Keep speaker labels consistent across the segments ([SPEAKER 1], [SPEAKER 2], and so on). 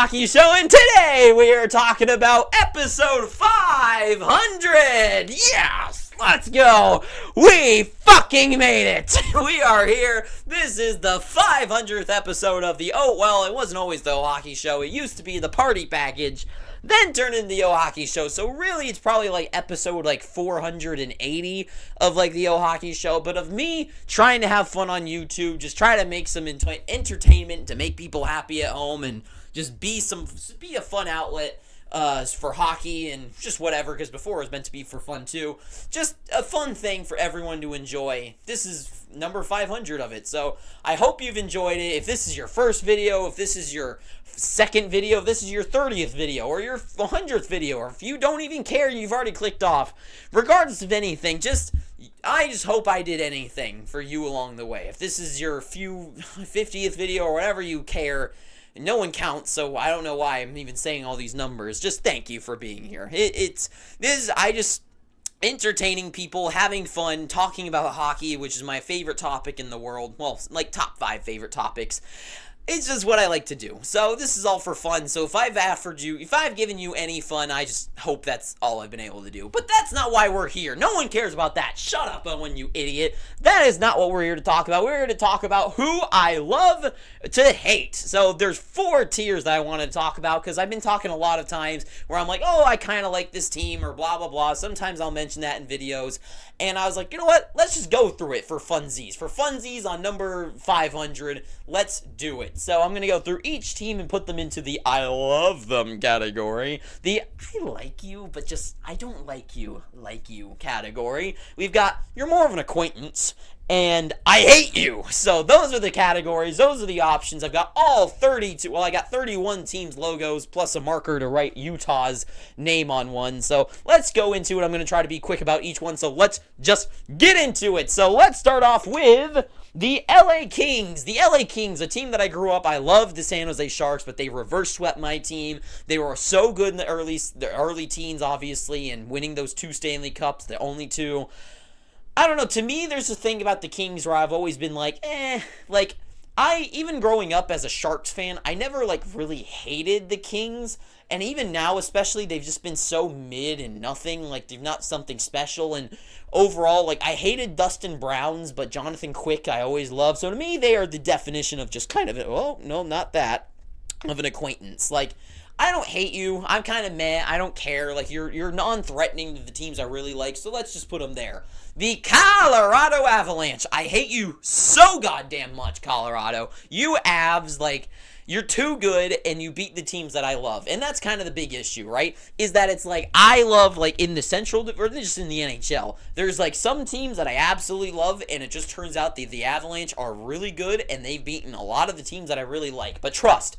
[SPEAKER 1] Hockey Show, and today we are talking about episode 500. Yes, let's go. We fucking made it. We are here. This is the 500th episode of the it wasn't always the Hockey Show. It used to be the party package, then turned into the Hockey Show. So really, it's probably like episode 480 of the Hockey Show. But of me trying to have fun on YouTube, just try to make some entertainment to make people happy at home, and just be a fun outlet for hockey and just whatever, because before it was meant to be for fun too. Just a fun thing for everyone to enjoy. This is number 500 of it, so I hope you've enjoyed it. If this is your first video, if this is your second video, if this is your 30th video or your 100th video, or if you don't even care, you've already clicked off, regardless of anything, I just hope I did anything for you along the way. If this is your 50th video or whatever, you care. No one counts, so I don't know why I'm even saying all these numbers. Just thank you for being here. I just entertaining people, having fun, talking about hockey, which is my favorite topic in the world. Well, top 5 favorite topics. It's just what I like to do. So this is all for fun. So if I've given you any fun, I just hope that's all I've been able to do. But that's not why we're here. No one cares about that. Shut up, Owen, you idiot. That is not what we're here to talk about. We're here to talk about who I love to hate. So there's 4 tiers that I want to talk about, because I've been talking a lot of times where I'm like, oh, I kind of like this team, or blah, blah, blah. Sometimes I'll mention that in videos. And I was like, you know what? Let's just go through it for funsies. For funsies on number 500, let's do it. So I'm going to go through each team and put them into the I love them category. The I like you, but just I don't like you category. We've got you're more of an acquaintance, and I hate you. So those are the categories. Those are the options. I've got all 32. Well, I got 31 teams' logos plus a marker to write Utah's name on one. So let's go into it. I'm going to try to be quick about each one. So let's just get into it. So let's start off with the LA Kings. The LA Kings, a team that I grew up. I loved the San Jose Sharks, but they reverse swept my team. They were so good in the early teens, obviously, and winning those 2 Stanley Cups, the only 2. I don't know, to me, there's a thing about the Kings where I've always been even growing up as a Sharks fan, I never, really hated the Kings, and even now, especially, they've just been so mid and nothing, they're not something special, and overall, I hated Dustin Browns, but Jonathan Quick I always loved, so to me, they are the definition of just kind of, not that, of an acquaintance, I don't hate you. I'm kind of meh. I don't care. You're non-threatening to the teams I really like, so let's just put them there. The Colorado Avalanche. I hate you so goddamn much, Colorado. You Avs, you're too good, and you beat the teams that I love. And that's kind of the big issue, right? Is that it's I love, in the Central, or just in the NHL, there's, some teams that I absolutely love, and it just turns out the Avalanche are really good, and they've beaten a lot of the teams that I really like. But trust,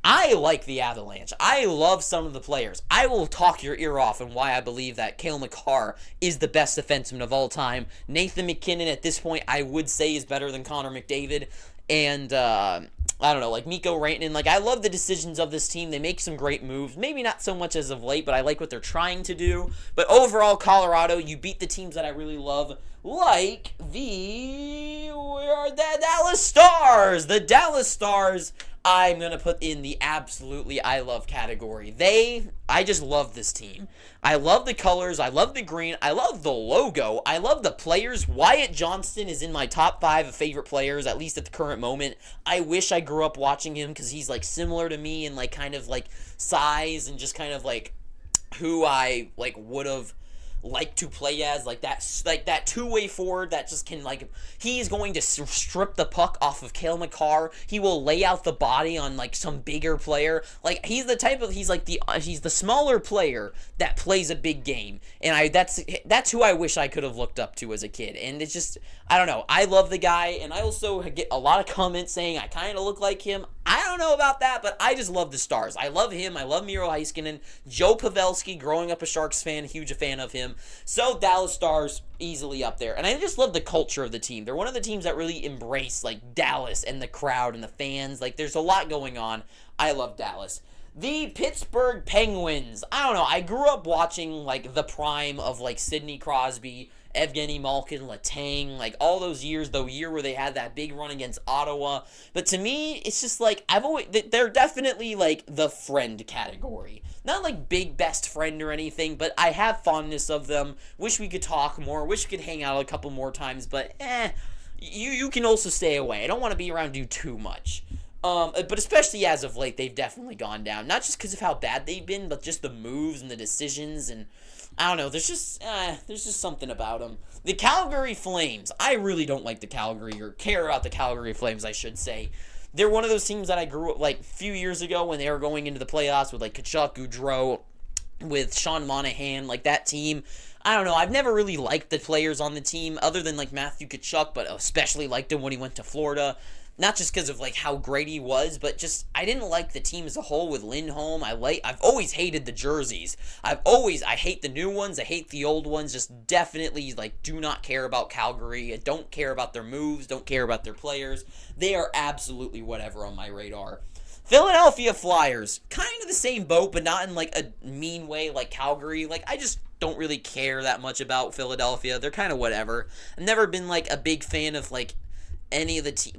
[SPEAKER 1] I like the Avalanche. I love some of the players. I will talk your ear off on why I believe that Cale Makar is the best defenseman of all time. Nathan MacKinnon, at this point, I would say is better than Connor McDavid. And, I don't know, Mikko Rantanen. I love the decisions of this team. They make some great moves. Maybe not so much as of late, but I like what they're trying to do. But overall, Colorado, you beat the teams that I really love, like the Dallas Stars. The Dallas Stars, I'm going to put in the absolutely I love category. I just love this team. I love the colors. I love the green. I love the logo. I love the players. Wyatt Johnston is in my top 5 of favorite players, at least at the current moment. I wish I grew up watching him, because he's similar to me in kind of size, and just kind of who I would have like to play as, that two-way forward that just can, he is going to strip the puck off of Cale Makar. He will lay out the body on, some bigger player. He's the type of, he's the smaller player that plays a big game. And that's who I wish I could have looked up to as a kid. And it's just, I don't know. I love the guy, and I also get a lot of comments saying I kind of look like him. I don't know about that, but I just love the Stars. I love him. I love Miro Heiskanen. Joe Pavelski, growing up a Sharks fan, huge a fan of him. So Dallas Stars, easily up there. And I just love the culture of the team. They're one of the teams that really embrace, Dallas and the crowd and the fans. There's a lot going on. I love Dallas. The Pittsburgh Penguins. I don't know. I grew up watching, the prime of, Sidney Crosby Evgeny Malkin, Letang, like all those years, the year where they had that big run against Ottawa. But to me, it's just like they're definitely like the friend category. Not like big best friend or anything, but I have fondness of them. Wish we could talk more. Wish we could hang out a couple more times, but you can also stay away. I don't want to be around you too much. But especially as of late, they've definitely gone down. Not just because of how bad they've been, but just the moves and the decisions, and I don't know. There's just something about them. The Calgary Flames. I really don't like the Calgary, or care about the Calgary Flames, I should say. They're one of those teams that I grew up, like, a few years ago when they were going into the playoffs with, like, Kachuk, Goudreau, with Sean Monahan, like, that team. I don't know. I've never really liked the players on the team other than, like, Matthew Kachuk, but especially liked him when he went to Florida. Not just because of, like, how great he was, but just, I didn't like the team as a whole with Lindholm. I've always hated the jerseys. I hate the new ones. I hate the old ones. Just definitely, like, do not care about Calgary. I don't care about their moves. Don't care about their players. They are absolutely whatever on my radar. Philadelphia Flyers. Kind of the same boat, but not in, like, a mean way like Calgary. Like, I just don't really care that much about Philadelphia. They're kind of whatever. I've never been, like, a big fan of, like, any of the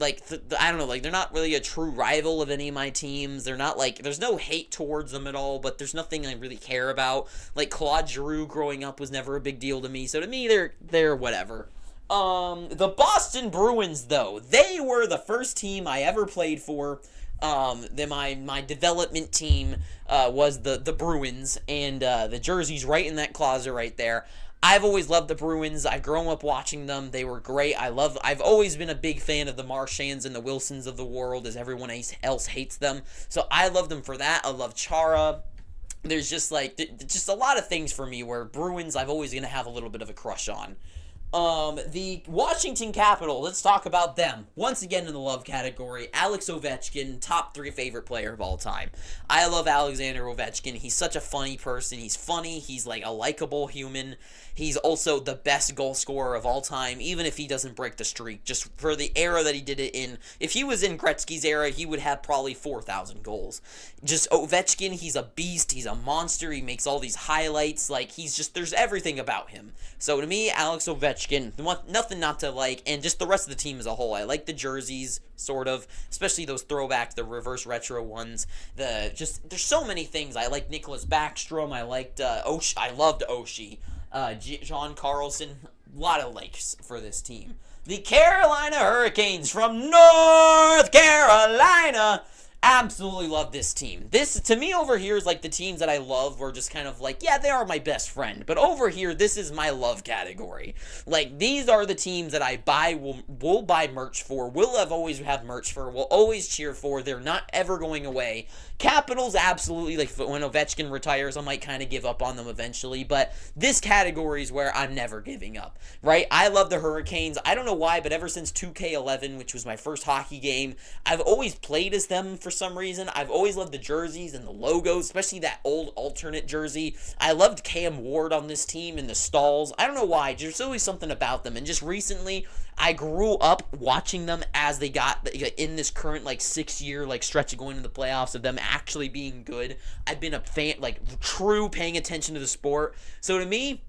[SPEAKER 1] I don't know, like, they're not really a true rival of any of my teams. They're not, like, there's no hate towards them at all, but there's nothing I really care about. Like, Claude Giroux growing up was never a big deal to me, so to me, they're whatever. The Boston Bruins, though, they were the first team I ever played for. My development team was the Bruins, and the jersey's right in that closet right there. I've always loved the Bruins. I've grown up watching them. They were great. I've always been a big fan of the Marchands and the Wilsons of the world, as everyone else hates them. So I love them for that. I love Chara. There's just a lot of things for me where Bruins I've always going to have a little bit of a crush on. The Washington Capitals, let's talk about them. Once again in the love category, Alex Ovechkin, top 3 favorite player of all time. I love Alexander Ovechkin. He's such a funny person. He's funny. He's like a likable human. He's also the best goal scorer of all time, even if he doesn't break the streak. Just for the era that he did it in. If he was in Gretzky's era, he would have probably 4,000 goals. Just Ovechkin, he's a beast. He's a monster. He makes all these highlights. Like, there's everything about him. So to me, Alex Ovechkin, nothing not to like, and just the rest of the team as a whole. I like the jerseys, sort of, especially those throwbacks, the reverse retro ones. There's so many things. I like Nicholas Backstrom. I liked Oshie. I loved Oshie. John Carlson, a lot of likes for this team. The Carolina Hurricanes from North Carolina. Absolutely love this team. This, to me, over here is like the teams that I love were just kind of like, yeah, they are my best friend. But over here, this is my love category. Like, these are the teams that I will buy merch for, will always have merch for, will always cheer for. They're not ever going away. Capitals, absolutely, like when Ovechkin retires, I might kind of give up on them eventually, but this category is where I'm never giving up, right? I love the Hurricanes. I don't know why, but ever since 2K11, which was my first hockey game, I've always played as them for some reason. I've always loved the jerseys and the logos, especially that old alternate jersey. I loved Cam Ward on this team and the stalls. I don't know why, there's always something about them, and just recently, I grew up watching them as they got in this current, like, 6-year, like, stretch of going to the playoffs of them actually being good. I've been a fan, like, true paying attention to the sport. So to me,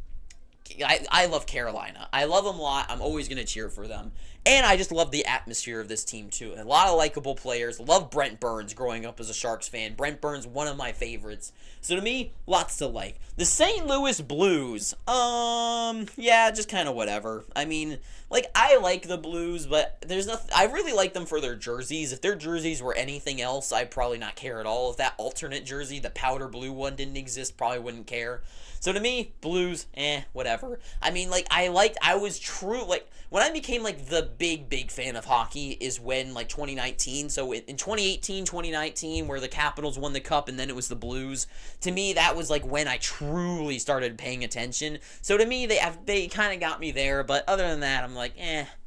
[SPEAKER 1] I love Carolina. I love them a lot. I'm always going to cheer for them. And I just love the atmosphere of this team, too. A lot of likable players. Love Brent Burns growing up as a Sharks fan. Brent Burns, one of my favorites. So to me, lots to like. The St. Louis Blues. Yeah, just kind of whatever. I mean, like, I like the Blues, but there's nothing. I really like them for their jerseys. If their jerseys were anything else, I'd probably not care at all. If that alternate jersey, the powder blue one, didn't exist, probably wouldn't care. So to me, Blues, whatever. I mean, like, when I became, like, the big fan of hockey is when, like, 2019, so in 2018, 2019, where the Capitals won the Cup and then it was the Blues, to me, that was, like, when I truly started paying attention. So to me, they kind of got me there, but other than that, I'm like,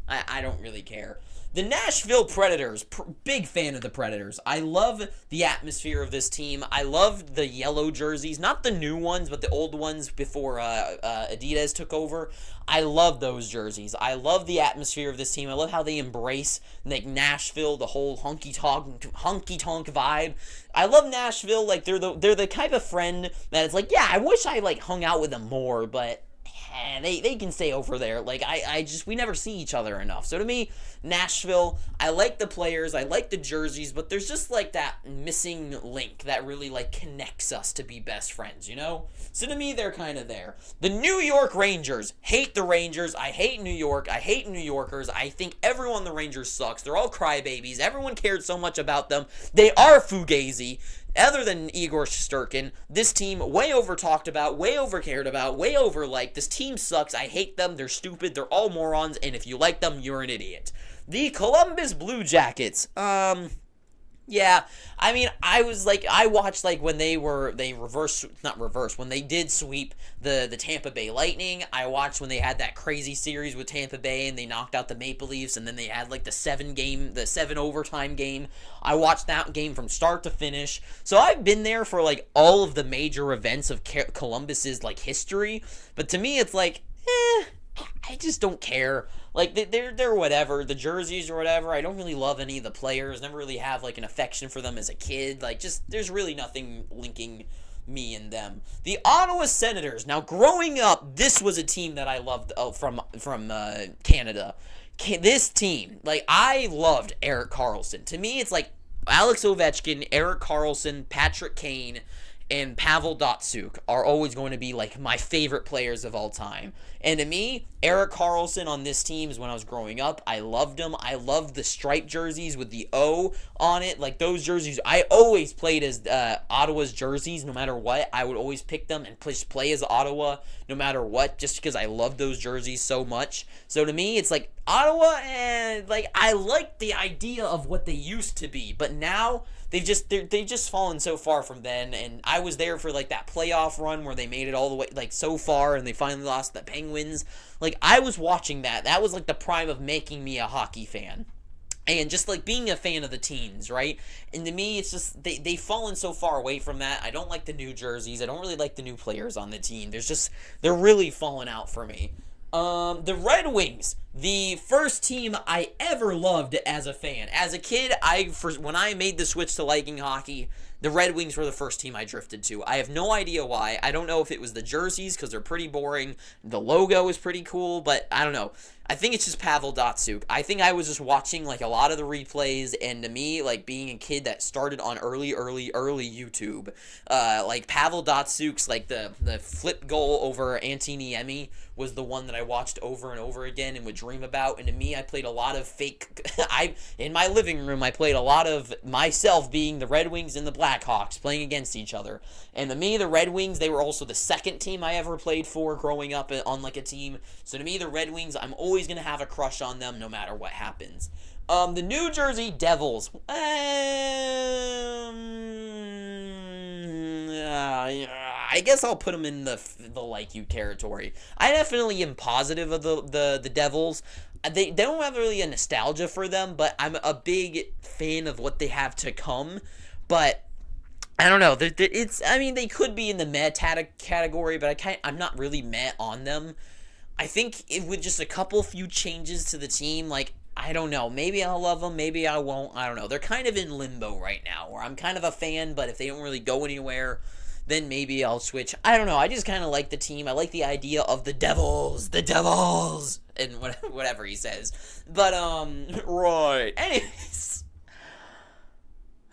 [SPEAKER 1] I don't really care. The Nashville Predators, big fan of the Predators. I love the atmosphere of this team. I love the yellow jerseys, not the new ones, but the old ones before Adidas took over. I love those jerseys. I love the atmosphere of this team. I love how they embrace, like, Nashville, the whole honky-tonk vibe. I love Nashville. Like, they're the type of friend that is like, yeah, I wish I, like, hung out with them more, but they can stay over there. Like, we never see each other enough. So to me, Nashville, I like the players, I like the jerseys, but there's just like that missing link that really like connects us to be best friends, you know? So to me, they're kind of there. The New York Rangers, hate the Rangers. I hate New York. I hate New Yorkers. I think everyone on the Rangers sucks. They're all crybabies. Everyone cared so much about them. They are fugazi. Other than Igor Shesterkin, this team way over talked about, way over cared about, way over liked. This team sucks. I hate them. They're stupid. They're all morons. And if you like them, you're an idiot. The Columbus Blue Jackets. Yeah, I mean, I watched, like, when when they did sweep the Tampa Bay Lightning. I watched when they had that crazy series with Tampa Bay and they knocked out the Maple Leafs, and then they had, like, the 7 overtime game. I watched that game from start to finish. So I've been there for, like, all of the major events of Columbus's, like, history. But to me, it's like, I just don't care. Like, they're whatever. The jerseys or whatever. I don't really love any of the players. Never really have, like, an affection for them as a kid. Like, just, there's really nothing linking me and them. The Ottawa Senators. Now, growing up, this was a team that I loved from Canada. This team, like, I loved Erik Karlsson. To me, it's like Alex Ovechkin, Erik Karlsson, Patrick Kane, and Pavel Datsyuk are always going to be, like, my favorite players of all time. And to me, Erik Karlsson on this team is when I was growing up. I loved him. I loved the striped jerseys with the O on it. Like, those jerseys, I always played as Ottawa's jerseys no matter what. I would always pick them and play as Ottawa no matter what, just because I love those jerseys so much. So to me, it's like Ottawa, and like, I like the idea of what they used to be, but now they've just fallen so far from then. And I was there for, like, that playoff run where they made it all the way, like, so far, and they finally lost the Penguins. Like, I was watching that. That was, like, the prime of making me a hockey fan. And just, like, being a fan of the teens, right? And to me, it's just, they've fallen so far away from that. I don't like the new jerseys. I don't really like the new players on the team. They're really falling out for me. The Red Wings, the first team I ever loved as a fan. As a kid, when I made the switch to liking hockey, the Red Wings were the first team I drifted to. I have no idea why. I don't know if it was the jerseys, because they're pretty boring. The logo is pretty cool, but I don't know. I think it's just Pavel Datsyuk. I think I was just watching, like, a lot of the replays, and to me, like, being a kid that started on early YouTube, like, Pavel Datsyuk's, like, the flip goal over Antiniemi was the one that I watched over and over again and would dream about. And to me, I played a lot of in my living room, I played a lot of myself being the Red Wings and the Blackhawks playing against each other. And to me, the Red Wings, they were also the second team I ever played for growing up on, like, a team. So to me, the Red Wings, I'm always going to have a crush on them no matter what happens. The New Jersey Devils. I guess I'll put them in the like you territory. I definitely am positive of the Devils. They don't have really a nostalgia for them, but I'm a big fan of what they have to come. But I don't know. They could be in the meh category, but I'm not really meh on them. I think with just a few changes to the team, like, I don't know. Maybe I'll love them. Maybe I won't. I don't know. They're kind of in limbo right now, where I'm kind of a fan, but if they don't really go anywhere, then maybe I'll switch. I don't know. I just kind of like the team. I like the idea of the Devils, and whatever he says. But, right. Anyways.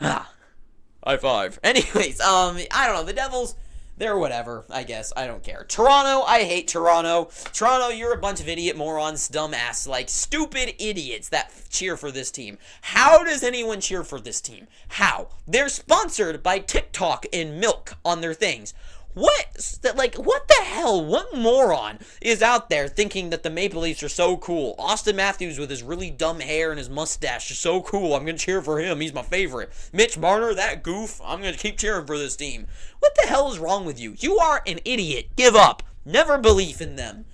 [SPEAKER 1] High five. Anyways, I don't know. The Devils, they're whatever, I guess. I don't care. Toronto, I hate Toronto. Toronto, you're a bunch of idiot morons, dumbass, like, stupid idiots that cheer for this team. How does anyone cheer for this team? How? They're sponsored by TikTok and milk on their things. What the hell? What moron is out there thinking that the Maple Leafs are so cool? Austin Matthews with his really dumb hair and his mustache is so cool. I'm going to cheer for him. He's my favorite. Mitch Marner, that goof. I'm going to keep cheering for this team. What the hell is wrong with you? You are an idiot. Give up. Never believe in them.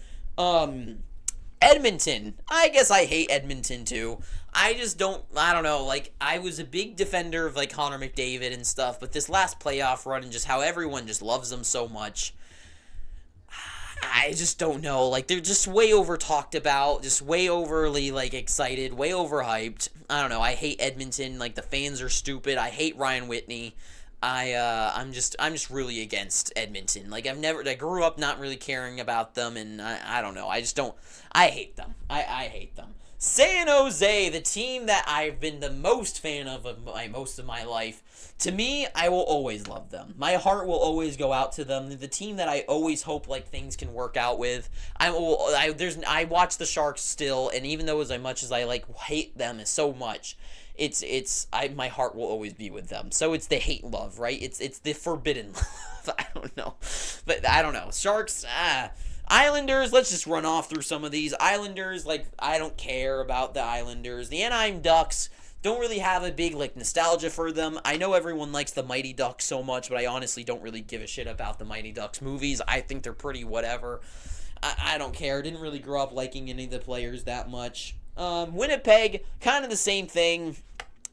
[SPEAKER 1] Edmonton. I guess I hate Edmonton too. I don't know, like, I was a big defender of, like, Connor McDavid and stuff, but this last playoff run and just how everyone just loves them so much, I just don't know. Like, they're just way over talked about, just way overly, like, excited, way overhyped. I don't know. I hate Edmonton. Like, the fans are stupid. I hate Ryan Whitney. I'm just really against Edmonton. Like I grew up not really caring about them, and I don't know. I just don't. I hate them. I hate them. San Jose, the team that I've been the most fan of most of my life. To me, I will always love them. My heart will always go out to them. They're the team that I always hope like things can work out with. I watch the Sharks still, and even though as much as I like hate them so much, my heart will always be with them. So it's the hate love, right? It's the forbidden love. I don't know, but I don't know. Sharks, Islanders, let's just run off through some of these. Islanders, like, I don't care about the Islanders. The Anaheim Ducks, don't really have a big, like, nostalgia for them. I know everyone likes the Mighty Ducks so much, but I honestly don't really give a shit about the Mighty Ducks movies. I think they're pretty whatever. I don't care. Didn't really grow up liking any of the players that much. Winnipeg, kind of the same thing.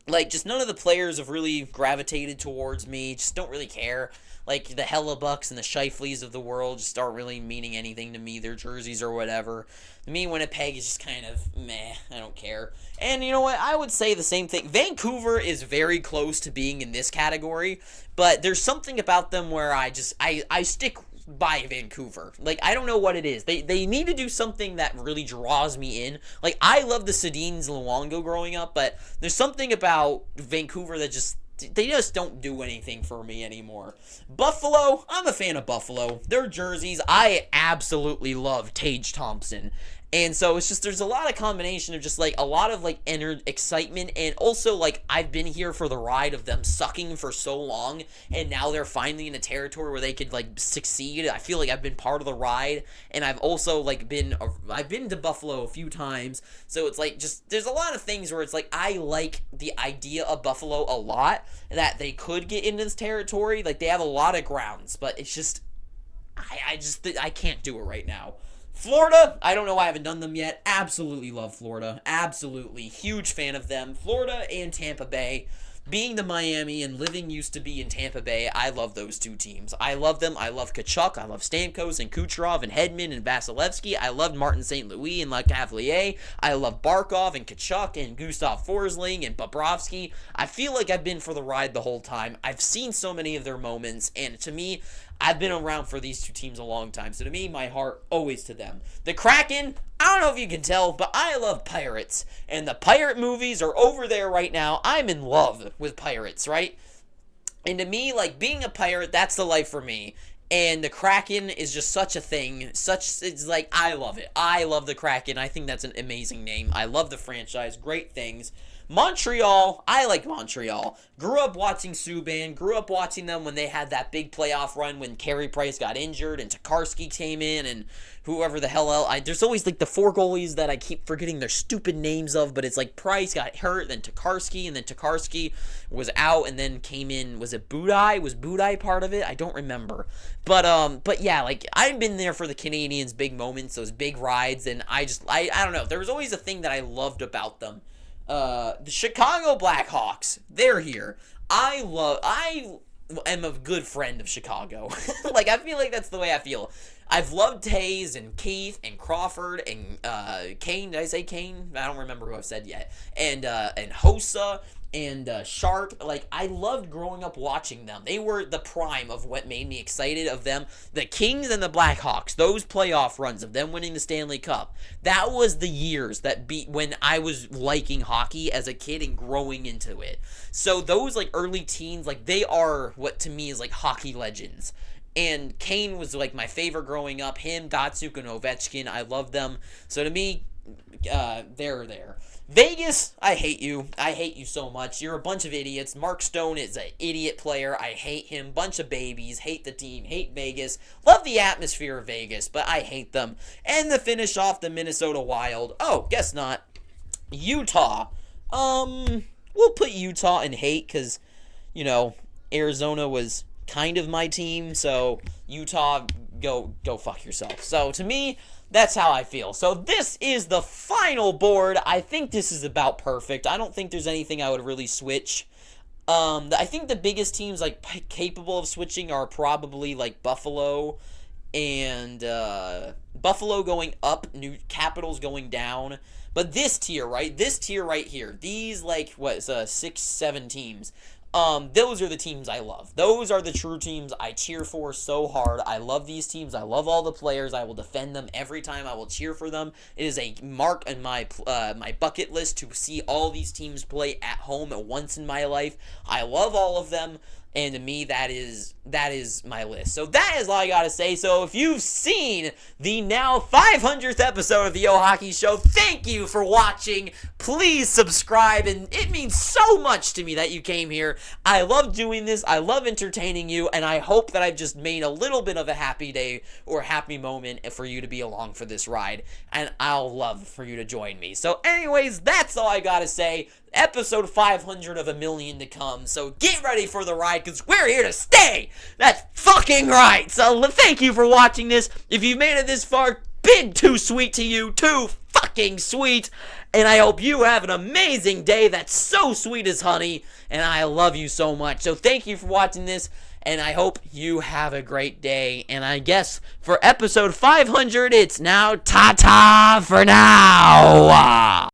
[SPEAKER 1] Like, just none of the players have really gravitated towards me. Just don't really care. Like, the Hellebucks and the Scheifeleys of the world just aren't really meaning anything to me. Their jerseys or whatever. To me, Winnipeg is just kind of meh. I don't care. And you know what? I would say the same thing. Vancouver is very close to being in this category. But there's something about them where I stick by Vancouver. Like, I don't know what it is. They need to do something that really draws me in. Like, I love the Sedins Luongo growing up, but there's something about Vancouver that they just don't do anything for me anymore. Buffalo, I'm a fan of Buffalo. Their jerseys, I absolutely love Tage Thompson. And so it's just, there's a lot of combination of just like a lot of like excitement, and also like I've been here for the ride of them sucking for so long, and now they're finally in a territory where they could like succeed. I feel like I've been part of the ride, and I've also like I've been to Buffalo a few times, so it's like just there's a lot of things where it's like I like the idea of Buffalo a lot, that they could get into this territory. Like they have a lot of grounds, but it's just I can't do it right now. Florida, I don't know why I haven't done them yet. Absolutely love Florida. Absolutely. Huge fan of them. Florida and Tampa Bay. Being the Miami and living used to be in Tampa Bay, I love those two teams. I love them. I love Kachuk. I love Stamkos and Kucherov and Hedman and Vasilevsky. I love Martin St. Louis and Lecavalier. I love Barkov and Kachuk and Gustav Forsling and Bobrovsky. I feel like I've been for the ride the whole time. I've seen so many of their moments, and to me, I've been around for these two teams a long time, so to me, my heart always to them. The Kraken, I don't know if you can tell, but I love pirates, and the pirate movies are over there right now. I'm in love with pirates, right? And to me, like, being a pirate, that's the life for me. And the Kraken is just such a thing. It's like, I love it. I love the Kraken. I think that's an amazing name. I love the franchise. Great things. Montreal, I like Montreal. Grew up watching Subban. Grew up watching them when they had that big playoff run when Carey Price got injured and Tokarski came in and whoever the hell else. There's always like the four goalies that I keep forgetting their stupid names of, but it's like Price got hurt, then Tokarski, and then Tokarski was out and then came in. Was it Budai? Was Budai part of it? I don't remember. But yeah, like I've been there for the Canadians' big moments, those big rides, and I don't know. There was always a thing that I loved about them. The Chicago Blackhawks, they're here. I am a good friend of Chicago. Like, I feel like that's the way I feel. I've loved Tays and Keith and Crawford and Kane. Did I say Kane? I don't remember who I've said yet. And Hossa and Sharp. Like, I loved growing up watching them. They were the prime of what made me excited of them. The Kings and the Blackhawks, those playoff runs of them winning the Stanley Cup. That was the years that beat when I was liking hockey as a kid and growing into it. So those like early teens, like they are what to me is like hockey legends. And Kane was like my favorite growing up. Him, Datsuk, and Ovechkin, I love them. So to me, they're there. Vegas, I hate you. I hate you so much. You're a bunch of idiots. Mark Stone is an idiot player. I hate him. Bunch of babies. Hate the team. Hate Vegas. Love the atmosphere of Vegas, but I hate them. And to finish off, the Minnesota Wild. Oh, guess not. Utah. We'll put Utah in hate because, you know, Arizona was kind of my team, so Utah, go fuck yourself. So to me, that's how I feel. So this is the final board. I think this is about perfect. I don't think there's anything I would really switch. I think the biggest teams like capable of switching are probably like Buffalo and Buffalo going up, New Capitals going down. But this tier, right? This tier right here. These like 6-7 teams. those are the teams I love. Those are the true teams I cheer for so hard. I love these teams. I love all the players. I will defend them every time. I will cheer for them. It is a mark on my bucket list to see all these teams play at home at once in my life. I love all of them. And to me, that is my list. So that is all I gotta say. So if you've seen the now 500th episode of the Yo Hockey Show, thank you for watching. Please subscribe, and it means so much to me that you came here. I love doing this. I love entertaining you, and I hope that I've just made a little bit of a happy day or a happy moment for you to be along for this ride. And I'll love for you to join me. So anyways, that's all I gotta say. Episode 500 of a million to come. So get ready for the ride, because we're here to stay. That's fucking right. So thank you for watching this. If you've made it this far, big too sweet to you. Too fucking sweet. And I hope you have an amazing day that's so sweet as honey. And I love you so much. So thank you for watching this. And I hope you have a great day. And I guess for episode 500, it's now ta-ta for now.